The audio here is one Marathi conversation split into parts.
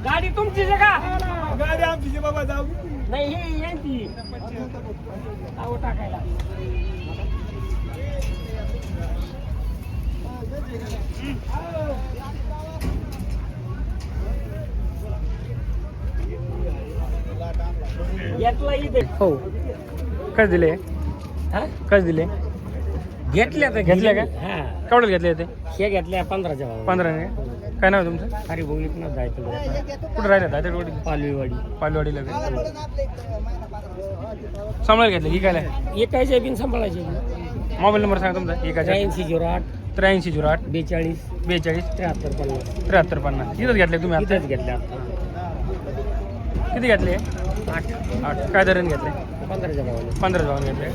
गाडी तुमची का? गाडी आमची बाबा जाऊ नाही ही यांची आव टाकायला. यातला इथे हो कसे दिले हा कसे दिले घेतल्या तर घेतल्या का? हा केवढे घेतले ते हे घेतल्या 15च्या भाव 15 ने काय नाव आहे तुमचं अरे बोलीत ना जायचं कुठं राहिलं दातेवाडी पालवीवाडी पालवाडीला सांभाळायला घेतलं की काय एकायच्या बिन सांभाळायचे मोबाईल नंबर सांगा तुमचा एकाच्या 8308 8308 42 42 73 50 73 50 इथंच घेतले तुम्ही आता इथेच घेतल्या किती घेतले 8 8 काय दराने घेतले 15च्या भावाने 15 जाऊन घेतले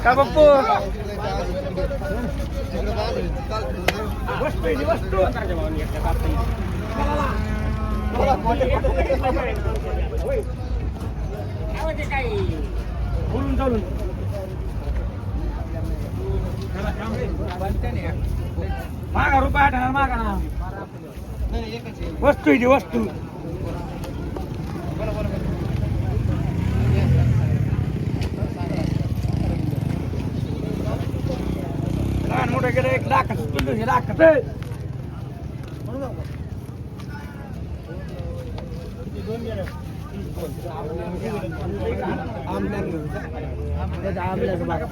काय बाप्पू बोलून चालून मागा रुपये 8 मागा ना वस्तू इथे वस्तू लहान मोठं गेलं 1 लाख 1 लाख आमल्याचं बाग